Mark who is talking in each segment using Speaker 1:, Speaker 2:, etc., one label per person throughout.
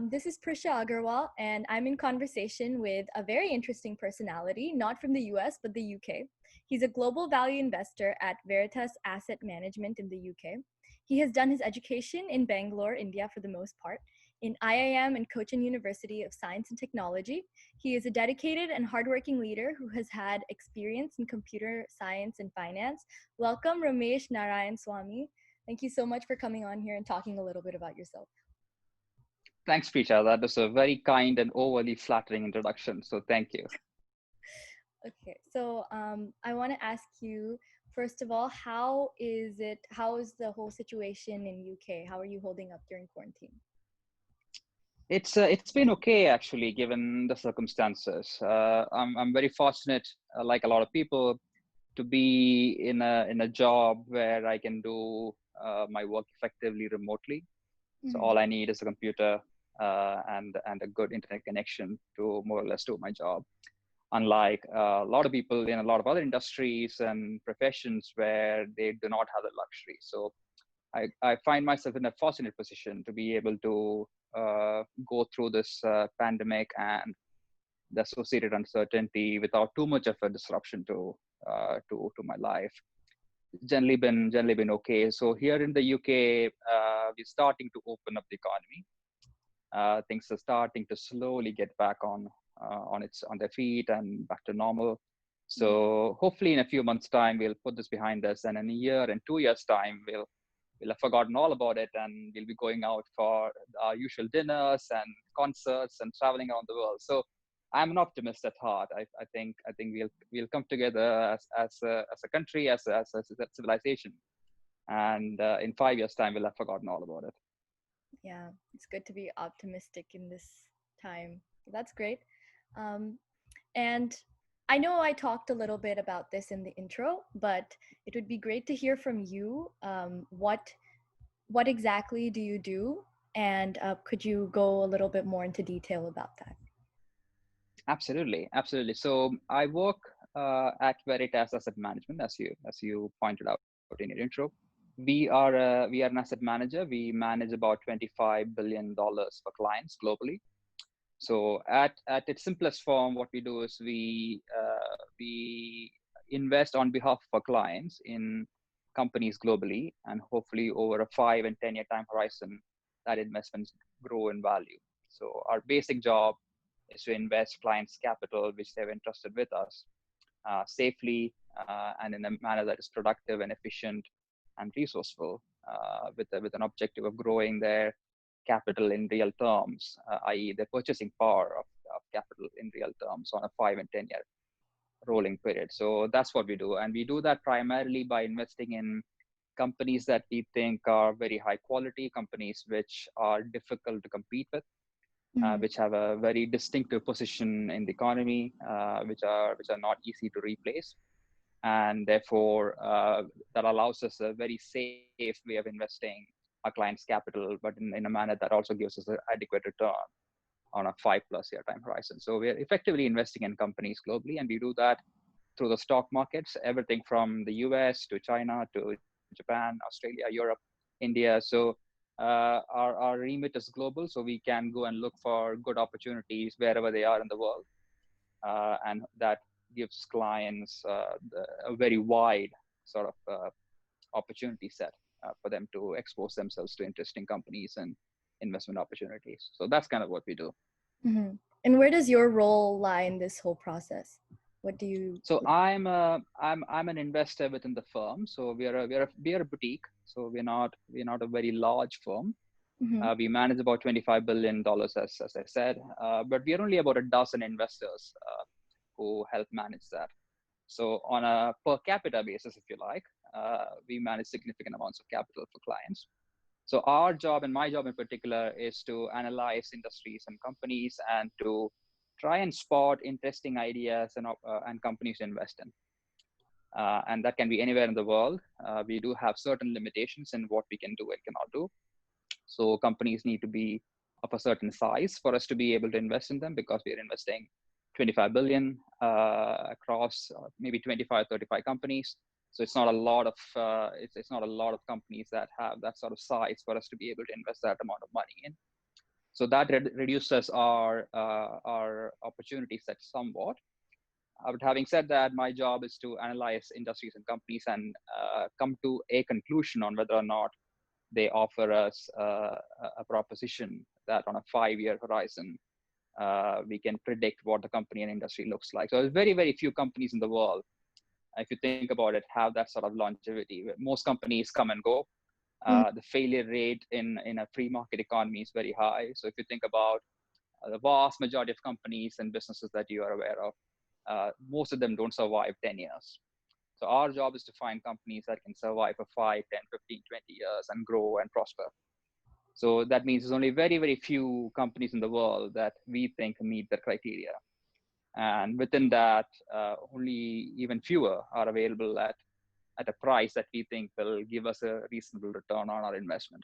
Speaker 1: This is Prisha Agarwal, and I'm in conversation with a very interesting personality, not from the US, but the UK. He's a global value investor at Veritas Asset Management in the UK. He has done his education in Banglore, India, for the most part, in IIM and Cochin University of Science and Technology. He is a dedicated and hardworking leader who has had experience in computer science and finance. Welcome, Ramesh Narayanaswamy. Thank you so much for coming on here and talking a little bit about yourself.
Speaker 2: Thanks, Preeta. That was a very kind and overly flattering introduction. So thank you.
Speaker 1: Okay, so I want to ask you, first of all, how is the whole situation in UK? How are you holding up during quarantine?
Speaker 2: It's been okay actually, given the circumstances. I'm very fortunate, like a lot of people, to be in a job where I can do my work effectively remotely. So all I need is a computer and a good internet connection to more or less do my job. Unlike a lot of people in a lot of other industries and professions where they do not have the luxury. So I find myself in a fortunate position to be able to go through this pandemic and the associated uncertainty without too much of a disruption to my life. Generally been okay. So here in the UK, we're starting to open up the economy. Things are starting to slowly get back on their feet and back to normal. So hopefully in a few months' time we'll put this behind us, and in a year and 2 years' time we'll have forgotten all about it, and we'll be going out for our usual dinners and concerts and traveling around the world. So I'm an optimist at heart. I think we'll come together as a country, as a civilization, and in 5 years' time we'll have forgotten all about it.
Speaker 1: Yeah, it's good to be optimistic in this time. That's great. And I know I talked a little bit about this in the intro, but it would be great to hear from you. What exactly do you do? And could you go a little bit more into detail about that?
Speaker 2: Absolutely. So I work at Veritas Asset Management, as you pointed out in your intro. We are an asset manager. We manage about $25 billion for clients globally. So at its simplest form, what we do is we invest on behalf of our clients in companies globally, and hopefully over a 5 and 10 year time horizon, that investments grow in value. So our basic job is to invest clients' capital, which they've entrusted with us, safely and in a manner that is productive and efficient and resourceful, with an objective of growing their capital in real terms, i.e. the purchasing power of capital in real terms on a 5 and 10 year rolling period. So that's what we do. And we do that primarily by investing in companies that we think are very high quality, companies which are difficult to compete with, which have a very distinctive position in the economy, which are not easy to replace. And therefore, that allows us a very safe way of investing our clients' capital, but in a manner that also gives us an adequate return on a 5+ year time horizon. So we're effectively investing in companies globally, and we do that through the stock markets, everything from the US to China to Japan, Australia, Europe, India. So our remit is global, so we can go and look for good opportunities wherever they are in the world. And that gives clients a very wide sort of opportunity set for them to expose themselves to interesting companies and investment opportunities. So that's kind of what we do.
Speaker 1: Mm-hmm. And where does your role lie in this whole process? What do you?
Speaker 2: So I'm an investor within the firm. So we are a boutique. So we're not a very large firm. We manage about $25 billion, as I said, but we are only about a dozen investors who help manage that. So on a per capita basis, if you like, we manage significant amounts of capital for clients. So our job, and my job in particular, is to analyze industries and companies and to try and spot interesting ideas and companies to invest in. And that can be anywhere in the world. We do have certain limitations in what we can do and cannot do. So companies need to be of a certain size for us to be able to invest in them, because we are investing 25 billion across maybe 25, 35 companies. So it's not a lot of it's not a lot of companies that have that sort of size for us to be able to invest that amount of money in. So that reduces our opportunity set somewhat. But having said that, my job is to analyze industries and companies and come to a conclusion on whether or not they offer us a proposition that on a 5-year horizon, we can predict what the company and industry looks like. So there's very, very few companies in the world, if you think about it, have that sort of longevity. Most companies come and go.
Speaker 1: Mm.
Speaker 2: The failure rate in a free market economy is very high. So if you think about the vast majority of companies and businesses that you are aware of, most of them don't survive 10 years. So our job is to find companies that can survive for 5, 10, 15, 20 years and grow and prosper. So that means there's only very, very few companies in the world that we think meet the criteria. And within that, only even fewer are available at a price that we think will give us a reasonable return on our investment.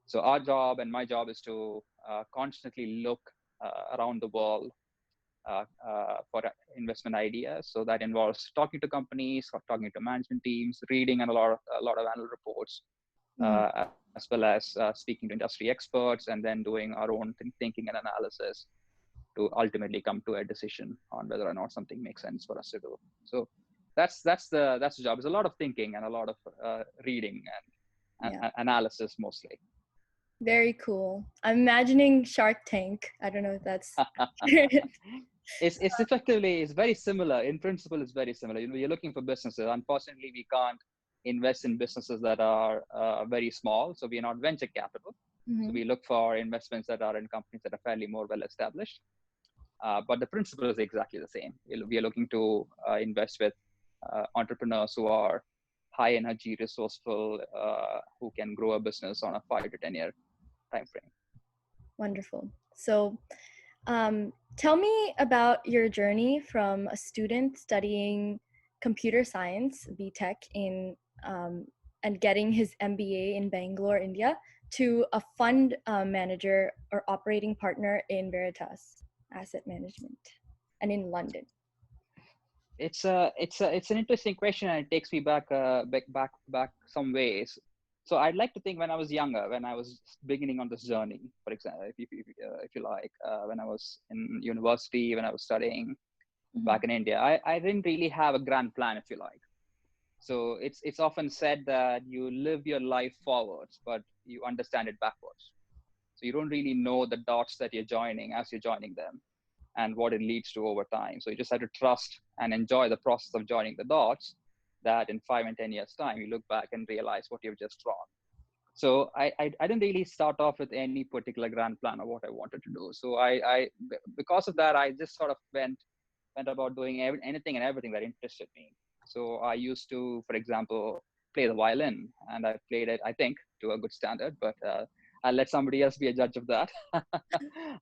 Speaker 2: So our job and my job is to constantly look around the world for investment ideas. So that involves talking to companies, or talking to management teams, reading and a lot of annual reports,
Speaker 1: Mm.
Speaker 2: as well as speaking to industry experts, and then doing our own thinking and analysis to ultimately come to a decision on whether or not something makes sense for us to do. So that's the job. It's a lot of thinking and a lot of reading and
Speaker 1: Yeah.
Speaker 2: analysis mostly.
Speaker 1: Very cool. I'm imagining Shark Tank. I don't know if that's
Speaker 2: It's effectively, it's very similar in principle. It's very similar. You're looking for businesses. Unfortunately, we can't invest in businesses that are very small, so we're not venture capital. So
Speaker 1: Mhm.
Speaker 2: we look for investments that are in companies that are fairly more well established. But the principle is exactly the same. We are looking to invest with entrepreneurs who are high energy, resourceful, who can grow a business on a 5 to 10 year time frame.
Speaker 1: Wonderful. So, tell me about your journey from a student studying computer science, BTech, and getting his MBA in Bangalore, India, to a fund manager or operating partner in Veritas Asset Management, and in London.
Speaker 2: It's an interesting question, and it takes me back some ways. So I'd like to think when I was younger, when I was beginning on this journey, for example, if you like, when I was in university, when I was studying
Speaker 1: Mhm.
Speaker 2: back in India, I didn't really have a grand plan, if you like. So it's often said that you live your life forwards, but you understand it backwards. So you don't really know the dots that you're joining as you're joining them, and what it leads to over time. So you just have to trust and enjoy the process of joining the dots, that in 5 and 10 years time, you look back and realize what you've just drawn. So I didn't really start off with any particular grand plan of what I wanted to do. So because of that, I just sort of went about doing anything and everything that interested me. So I used to, for example, play the violin, and I played it, I think, to a good standard, but I'll let somebody else be a judge of that.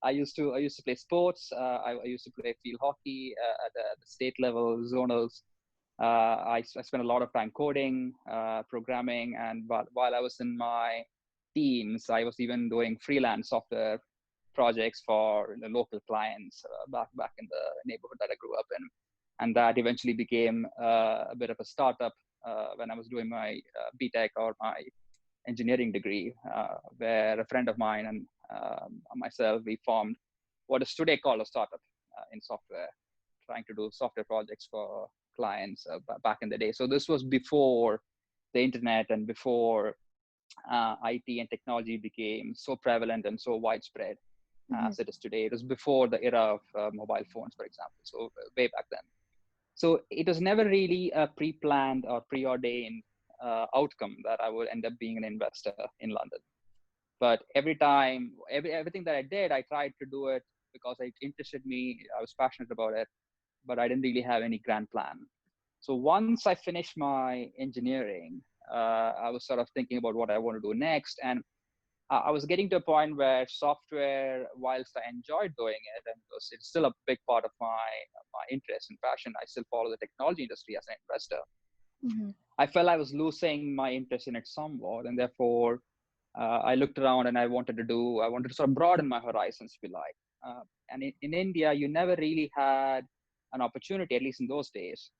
Speaker 2: I used to play sports. I used to play field hockey at the state level, zonals. I spent a lot of time coding, programming, and while I was in my teens, I was even doing freelance software projects for the local clients back in the neighborhood that I grew up in, and that eventually became a bit of a startup when I was doing my BTech or my engineering degree, where a friend of mine and myself, we formed what is today called a startup in software, trying to do software projects for clients back in the day. So this was before the internet and before IT and technology became so prevalent and so widespread
Speaker 1: Mhm.
Speaker 2: as it is today. It was before the era of mobile phones, for example, so way back then. So it was never really a pre-planned or preordained outcome that I would end up being an investor in London. But everything that I did, I tried to do it because it interested me. I was passionate about it, but I didn't really have any grand plan. So once I finished my engineering, I was sort of thinking about what I want to do next. And I was getting to a point where software, whilst I enjoyed doing it, and it's still a big part of my interest and passion, I still follow the technology industry as an investor.
Speaker 1: Mhm.
Speaker 2: I felt I was losing my interest in it somewhat, and therefore I looked around and I wanted to sort of broaden my horizons, if you like. And in India, you never really had an opportunity, at least in those days,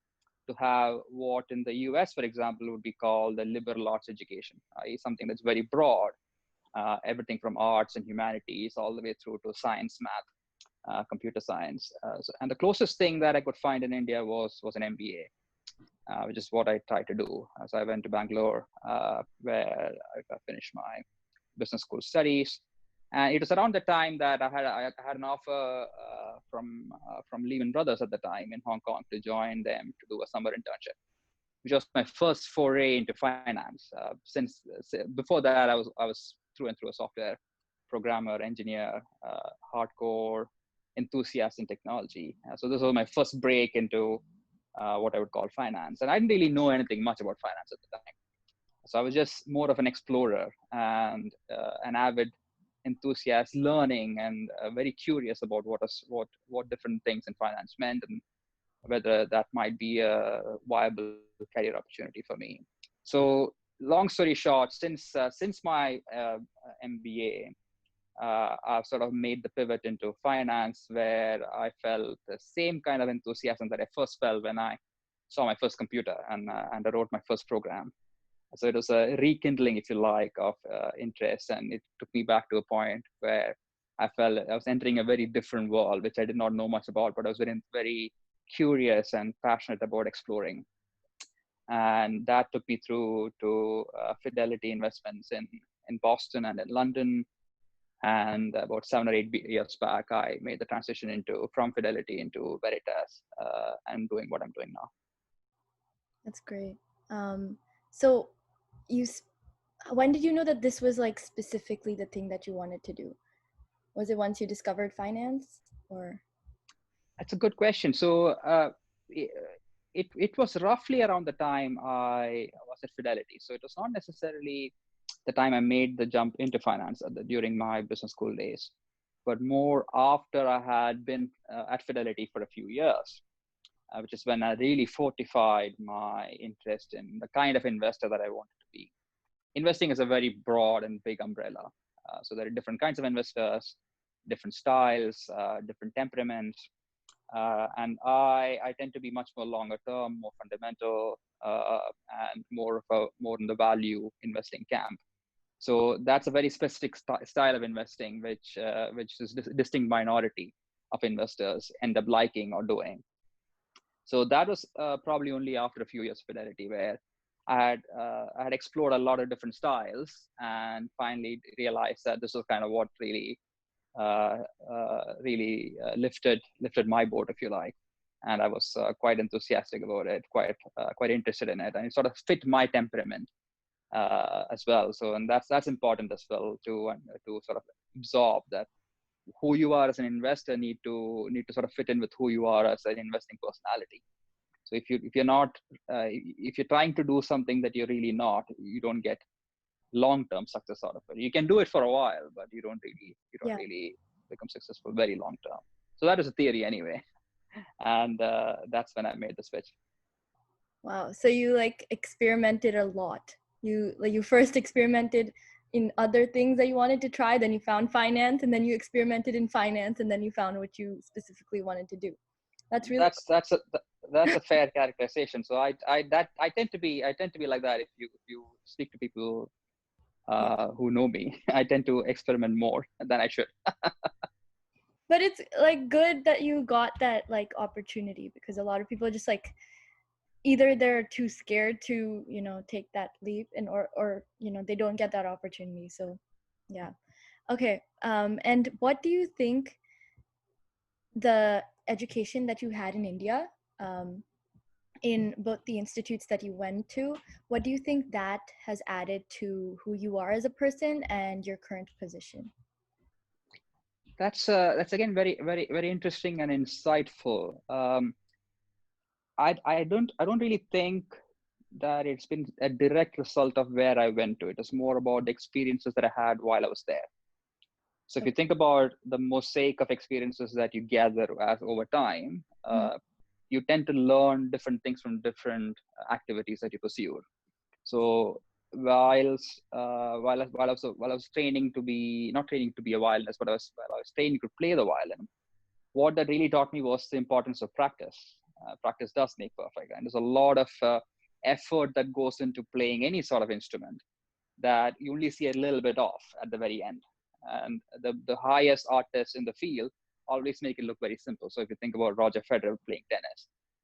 Speaker 2: to have what in the US, for example, would be called the liberal arts education, i.e., something that's very broad, everything from arts and humanities all the way through to science, math, computer science. And the closest thing that I could find in India was an MBA, which is what I tried to do. So I went to Banglore, where I finished my business school studies. And it was around the time that I had an offer from Lehman Brothers at the time in Hong Kong to join them to do a summer internship, which was my first foray into finance. Since before that, I was through and through a software programmer, engineer, hardcore enthusiast in technology. So this was my first break into what I would call finance, and I didn't really know anything much about finance at the time. So I was just more of an explorer and an avid enthusiast, learning and very curious about what different things in finance meant and whether that might be a viable career opportunity for me. So long story short, since my MBA, I've sort of made the pivot into finance, where I felt the same kind of enthusiasm that I first felt when I saw my first computer and I wrote my first program. So it was a rekindling, if you like, of interest, and it took me back to a point where I felt I was entering a very different world, which I did not know much about, but I was very curious and passionate about exploring. And that took me through to Fidelity Investments in Boston and in London. And about 7 or 8 years back, I made the transition from Fidelity into Veritas, and doing what I'm doing now.
Speaker 1: That's great. So when did you know that this was like specifically the thing that you wanted to do? Was it once you discovered finance, or?
Speaker 2: That's a good question. So it was roughly around the time I was at Fidelity. So it was not necessarily the time I made the jump into finance during my business school days, but more after I had been at Fidelity for a few years, which is when I really fortified my interest in the kind of investor that I wanted to be. Investing is a very broad and big umbrella. So there are different kinds of investors, different styles, different temperaments. And I tend to be much more longer term, more fundamental, and more in the value investing camp. So that's a very specific style of investing, which is distinct minority of investors end up liking or doing. So that was probably only after a few years of Fidelity, where I had explored a lot of different styles and finally realized that this was kind of what really lifted my boat, if you like. And I was quite enthusiastic about it, quite interested in it, and it sort of fit my temperament as well. So, and that's important as well to sort of absorb that who you are as an investor need to sort of fit in with who you are as an investing personality. So if you're not if you're trying to do something that you're really not, you don't get long-term success out of it. You can do it for a while, but you don't really become successful very long-term. So that is a theory anyway. And that's when I made the switch.
Speaker 1: Wow. So you like experimented a lot. You first experimented in other things that you wanted to try, then you found finance, and then you experimented in finance, and then you found what you specifically wanted to do. That's really
Speaker 2: that's a fair characterization. So I tend to be like that. If you speak to people who know me, I tend to experiment more than I should.
Speaker 1: But it's like good that you got that like opportunity, because a lot of people just like either they're too scared to take that leap, and or they don't get that opportunity. So yeah. Okay. And what do you think the education that you had in India, in both the institutes that you went to, what do you think that has added to who you are as a person and your current position?
Speaker 2: That's again very very very interesting and insightful. I don't really think that it's been a direct result of where I went to. It was more about the experiences that I had while I was there. So if you think about the mosaic of experiences that you gather over time, you tend to learn different things from different activities that you pursue. So while I was training to be, not training to be a violinist, but while I was training to play the violin, what that really taught me was the importance of practice. Practice does make perfect, and there's a lot of effort that goes into playing any sort of instrument that you only see a little bit of at the very end. And the highest artists in the field always make it look very simple. So if you think about Roger Federer playing tennis,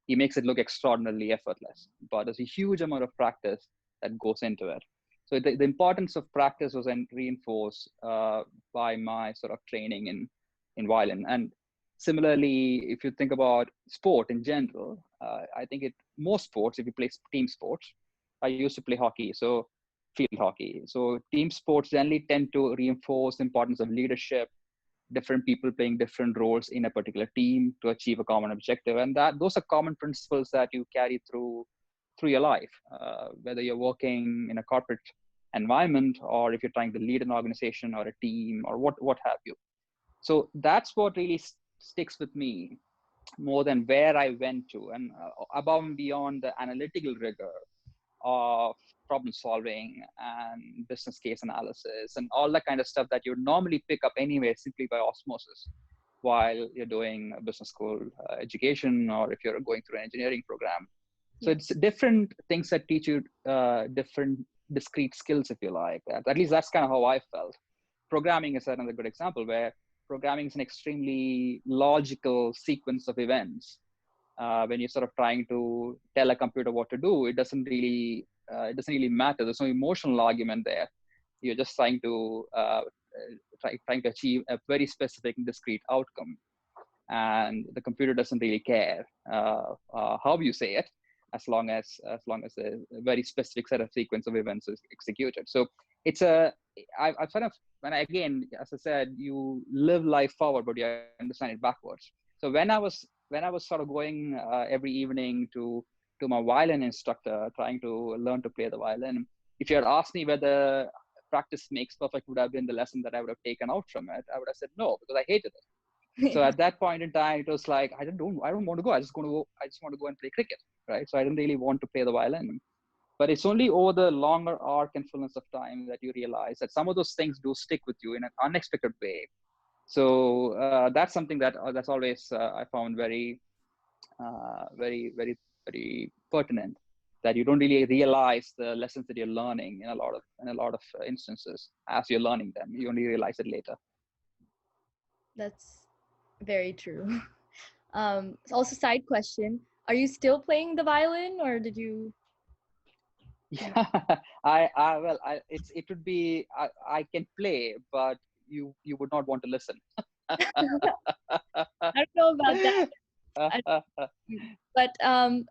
Speaker 2: he makes it look extraordinarily effortless, but there's a huge amount of practice that goes into it. So the importance of practice was then reinforced by my sort of training in violin. And similarly, if you think about sport in general, I think most sports, if you play team sports, I used to play hockey, so field hockey. So team sports generally tend to reinforce the importance of leadership, different people playing different roles in a particular team to achieve a common objective, and those are common principles that you carry through your life, whether you're working in a corporate environment or if you're trying to lead an organization or a team or what have you. So that's what really sticks with me more than where I went to, and above and beyond the analytical rigor of problem solving and business case analysis and all that kind of stuff that you would normally pick up anyway simply by osmosis while you're doing a business school education, or if you're going through an engineering program. So it's different things that teach you different discrete skills, if you like. At least that's kind of how I felt. Programming is another good example, where programming is an extremely logical sequence of events. When you're sort of trying to tell a computer what to do, it doesn't really matter. There's no emotional argument there. You're just trying to achieve a very specific and discrete outcome, and the computer doesn't really care how you say it, as long as a very specific set of sequence of events is executed. So it's I've sort of, when again, as I said, you live life forward, but you understand it backwards. So when I was sort of going every evening to my violin instructor, trying to learn to play the violin, if you had asked me whether practice makes perfect would have been the lesson that I would have taken out from it, I would have said no, because I hated it. So at that point in time, it was like, I don't want to go. I just want to go and play cricket, right? So I didn't really want to play the violin. But it's only over the longer arc and fullness of time that you realize that some of those things do stick with you in an unexpected way. So that's something that's always I found very, very pertinent. That you don't really realize the lessons that you're learning in a lot of instances as you're learning them. You only realize it later.
Speaker 1: That's very true. Also, side question: are you still playing the violin, or did you?
Speaker 2: Yeah, it would be, I can play, but you would not want to listen.
Speaker 1: I don't know about that. But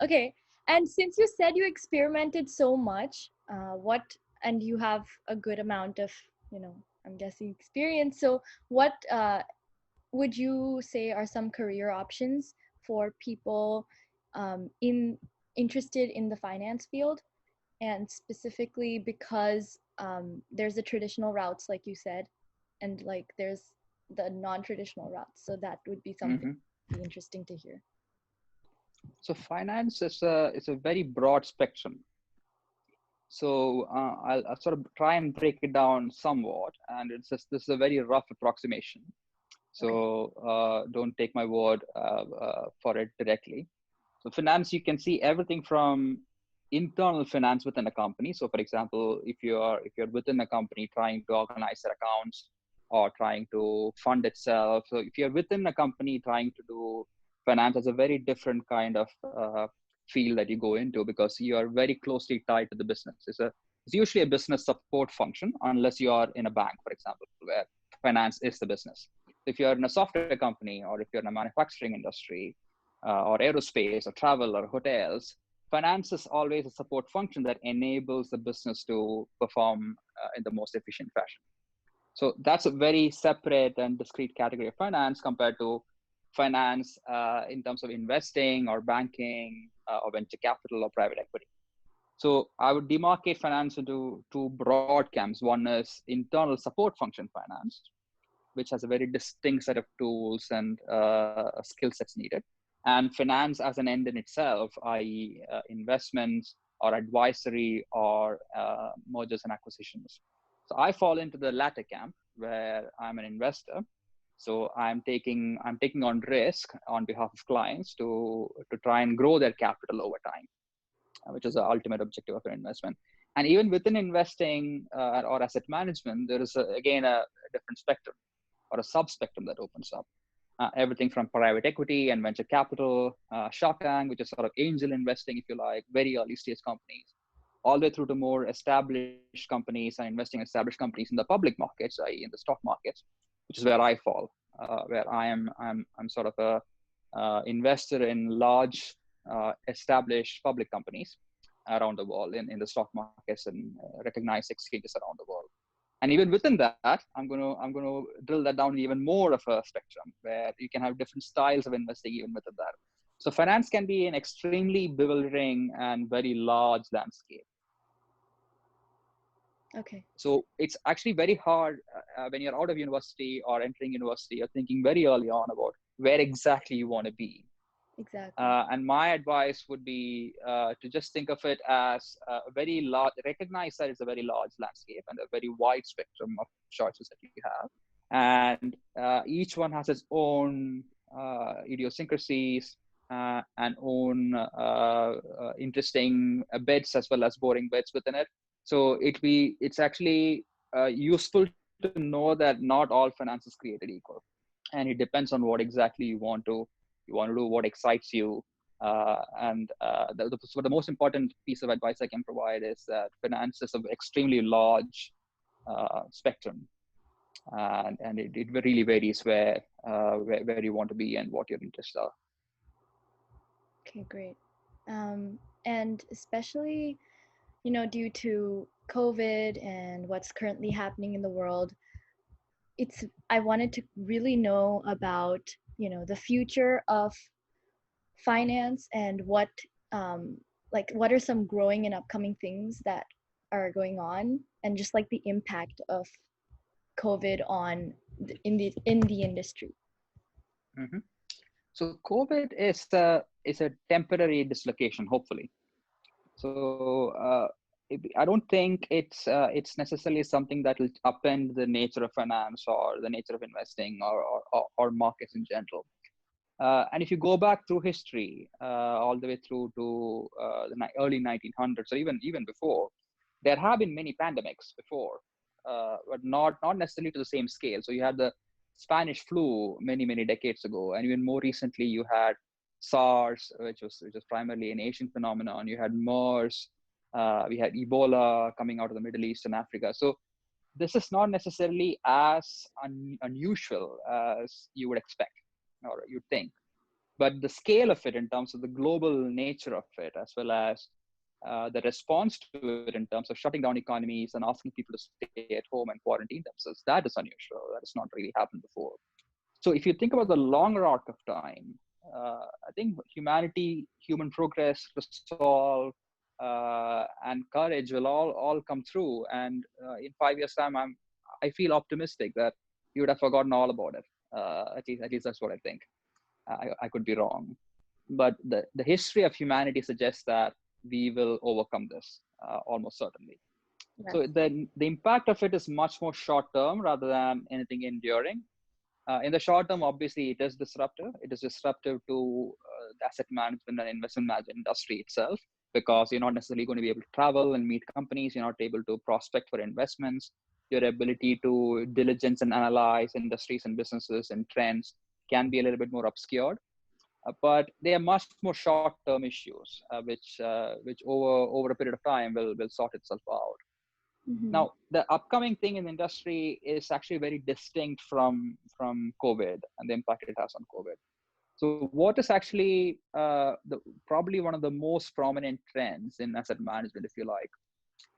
Speaker 1: okay. And since you said you experimented so much, and you have a good amount of, I'm guessing experience. So what would you say are some career options for people interested in the finance field? And specifically because there's the traditional routes, like you said, and like there's the non-traditional routes. So that would be something interesting to hear.
Speaker 2: So finance is a very broad spectrum. So I'll sort of try and break it down somewhat, and this is a very rough approximation. So don't take my word for it directly. So finance, you can see everything from internal finance within a company. So for example, if you're within a company trying to organize their accounts or trying to fund itself. So if you're within a company trying to do finance, is a very different kind of field that you go into, because you are very closely tied to the business. It's usually a business support function, unless you are in a bank, for example, where finance is the business. If you're in a software company, or if you're in a manufacturing industry, or aerospace or travel or hotels, finance is always a support function that enables the business to perform in the most efficient fashion. So that's a very separate and discrete category of finance compared to finance in terms of investing or banking or venture capital or private equity. So I would demarcate finance into two broad camps. One is internal support function finance, which has a very distinct set of tools and skill sets needed. And finance as an end in itself, i.e. Investments or advisory or mergers and acquisitions. So I fall into the latter camp, where I'm an investor. So I'm taking on risk on behalf of clients to try and grow their capital over time, which is the ultimate objective of an investment. And even within investing or asset management, there is again a different spectrum or a sub-spectrum that opens up. Everything from private equity and venture capital, Shark Tank, which is sort of angel investing, if you like, very early stage companies, all the way through to more established companies and investing in established companies in the public markets, i.e., in the stock markets, which is where I fall, where I'm sort of a investor in large established public companies around the world in the stock markets and recognized exchanges around the world. And even within that, I'm gonna drill that down even more of a spectrum where you can have different styles of investing even within that. So finance can be an extremely bewildering and very large landscape.
Speaker 1: Okay.
Speaker 2: So it's actually very hard when you're out of university or entering university, you're thinking very early on about where exactly you want to be.
Speaker 1: Exactly.
Speaker 2: And my advice would be to just think of it as a very large, recognize that it's a very large landscape and a very wide spectrum of choices that you have. And each one has its own idiosyncrasies and own interesting bits as well as boring bits within it. So it's actually useful to know that not all finance is created equal, and it depends on what exactly you want to do, what excites you. So the most important piece of advice I can provide is that finance is an extremely large spectrum, and it really varies where you want to be and what your interests are.
Speaker 1: Okay, great. And especially, due to COVID and what's currently happening in the world, I wanted to really know about, the future of finance and what are some growing and upcoming things that are going on, and just like the impact of COVID on in the industry.
Speaker 2: Mm-hmm. So COVID is a temporary dislocation, hopefully. So I don't think it's necessarily something that will upend the nature of finance or the nature of investing or markets in general. And if you go back through history, all the way through to the early 1900s or even before, there have been many pandemics before, but not necessarily to the same scale. So you had the Spanish flu many decades ago, and even more recently you had SARS, which was primarily an Asian phenomenon. You had MERS, we had Ebola coming out of the Middle East and Africa. So this is not necessarily as unusual as you would expect or you'd think. But the scale of it in terms of the global nature of it, as well as the response to it in terms of shutting down economies and asking people to stay at home and quarantine themselves, that is unusual. That has not really happened before. So if you think about the longer arc of time, I think human progress, resolve, and courage will all come through. And in 5 years' time, I feel optimistic that you would have forgotten all about it. At least that's what I think. I could be wrong, but the history of humanity suggests that we will overcome this almost certainly.
Speaker 1: Yes.
Speaker 2: So the impact of it is much more short term rather than anything enduring. In the short term, obviously, it is disruptive. It is disruptive to the asset management and investment management industry itself, because you're not necessarily going to be able to travel and meet companies. You're not able to prospect for investments. Your ability to diligence and analyze industries and businesses and trends can be a little bit more obscured. But they are much more short-term issues, which over a period of time will sort itself out.
Speaker 1: Mm-hmm.
Speaker 2: Now, the upcoming thing in the industry is actually very distinct from COVID and the impact it has on COVID. So, what is actually probably one of the most prominent trends in asset management, if you like,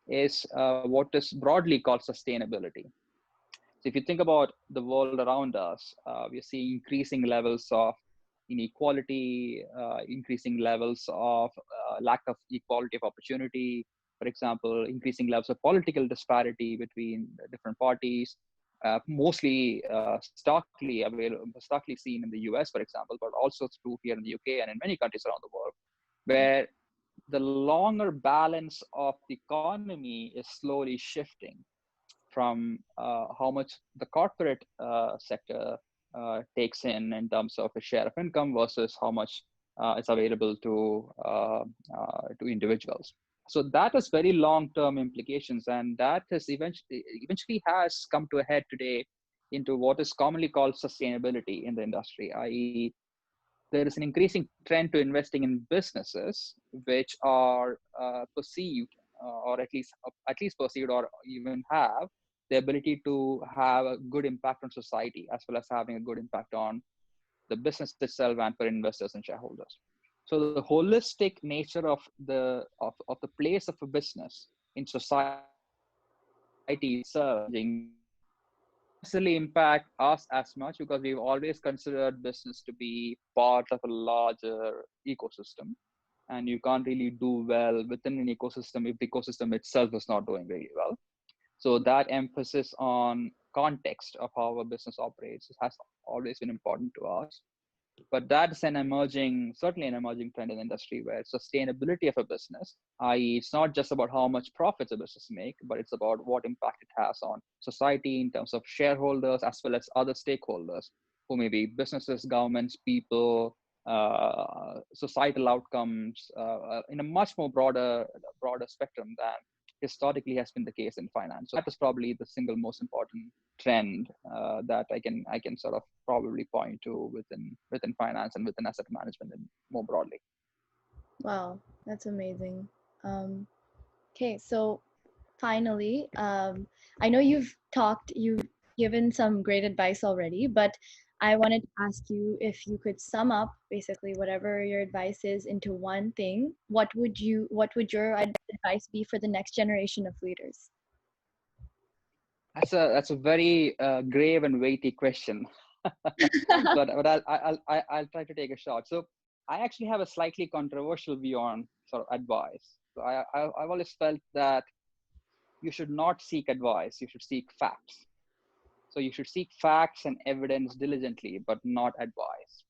Speaker 2: is what is broadly called sustainability. So, if you think about the world around us, we're seeing increasing levels of inequality, increasing levels of lack of equality of opportunity, for example, increasing levels of political disparity between different parties, mostly starkly seen in the US, for example, but also true here in the UK and in many countries around the world, where the longer balance of the economy is slowly shifting from how much the corporate sector takes in terms of a share of income versus how much is available to individuals. So that has very long-term implications, and that has eventually has come to a head today into what is commonly called sustainability in the industry, i.e., there is an increasing trend to investing in businesses which are perceived, or at least perceived, or even have the ability to have a good impact on society, as well as having a good impact on the business itself and for investors and shareholders. So the holistic nature of the place of a business in society itself changing, which doesn't necessarily impact us as much because we've always considered business to be part of a larger ecosystem. And you can't really do well within an ecosystem if the ecosystem itself is not doing really well. So that emphasis on context of how a business operates has always been important to us. But that's certainly an emerging trend in the industry where sustainability of a business, i.e., it's not just about how much profits a business make, but it's about what impact it has on society in terms of shareholders as well as other stakeholders, who may be businesses, governments, people, societal outcomes, in a much more broader spectrum than historically has been the case in finance. So that is probably the single most important trend that I can sort of probably point to within finance and within asset management and more broadly.
Speaker 1: Wow, that's amazing. Um, okay, so finally, I know you've given some great advice already, but I wanted to ask you if you could sum up basically whatever your advice is into one thing. What would your advice be for the next generation of leaders?
Speaker 2: That's a very grave and weighty question, but I'll try to take a shot. So I actually have a slightly controversial view on sort of advice. So I've always felt that you should not seek advice; you should seek facts. So you should seek facts and evidence diligently, but not advice.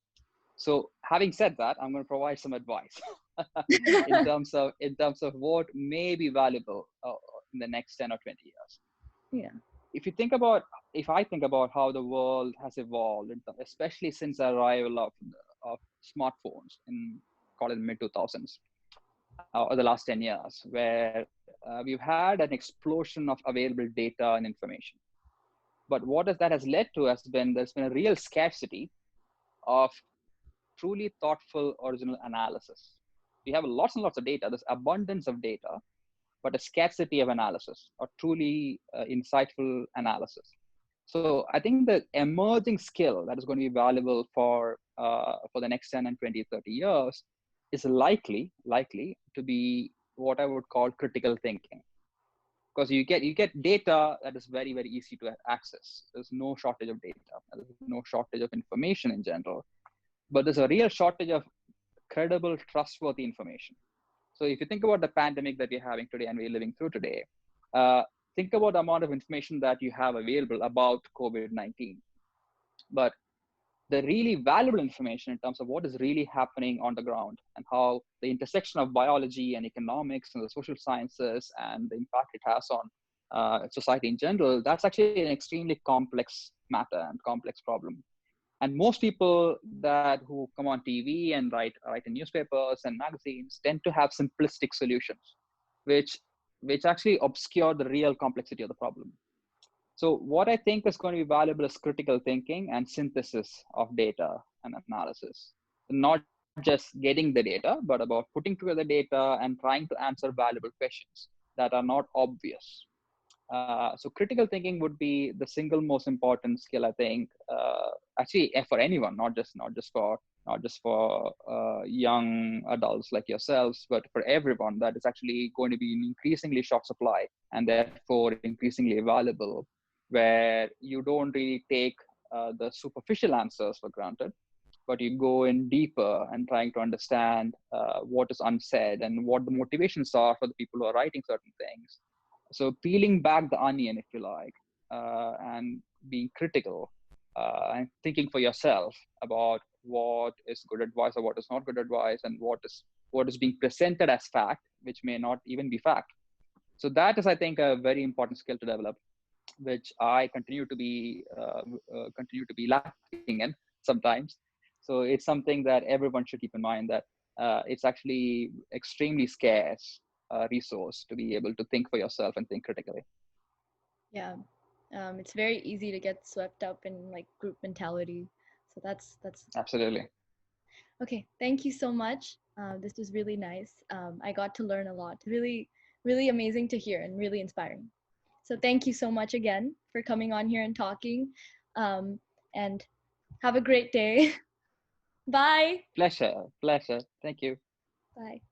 Speaker 2: So having said that, I'm going to provide some advice in terms of what may be valuable in the next 10 or 20 years.
Speaker 1: Yeah.
Speaker 2: If you think about, if I think about how the world has evolved, especially since the arrival of smartphones in call it mid 2000s, or the last 10 years, where we've had an explosion of available data and information. But what that has led to has been there's been a real scarcity of truly thoughtful original analysis. We have lots and lots of data. There's abundance of data, but a scarcity of analysis or truly insightful analysis. So I think the emerging skill that is going to be valuable for the next 10 and 20, 30 years is likely to be what I would call critical thinking. Because you get data that is very, very easy to access. There's no shortage of data. There's no shortage of information in general. But there's a real shortage of credible, trustworthy information. So if you think about the pandemic that we're having today and we're living through today, think about the amount of information that you have available about COVID-19. But the really valuable information in terms of what is really happening on the ground and how the intersection of biology and economics and the social sciences and the impact it has on society in general, that's actually an extremely complex matter and complex problem. And most people that who come on TV and write in newspapers and magazines tend to have simplistic solutions, which which actually obscure the real complexity of the problem. So what I think is going to be valuable is critical thinking and synthesis of data and analysis. Not just getting the data, but about putting together data and trying to answer valuable questions that are not obvious. So critical thinking would be the single most important skill, I think, actually for anyone, not just for young adults like yourselves, but for everyone, that is actually going to be in increasingly short supply and therefore increasingly valuable, where you don't really take the superficial answers for granted, but you go in deeper and trying to understand what is unsaid and what the motivations are for the people who are writing certain things. So peeling back the onion, if you like, and being critical and thinking for yourself about what is good advice or what is not good advice, and what is being presented as fact, which may not even be fact. So that is, I think, a very important skill to develop, which I continue to be lacking in sometimes. So it's something that everyone should keep in mind, that it's actually extremely scarce resource to be able to think for yourself and think critically.
Speaker 1: Yeah. It's very easy to get swept up in like group mentality. So that's
Speaker 2: Absolutely.
Speaker 1: okay. Thank you so much. This was really nice. I got to learn a lot. Really, really amazing to hear and really inspiring. So thank you so much again for coming on here and talking. And have a great day. Bye.
Speaker 2: Pleasure. Thank you.
Speaker 1: Bye.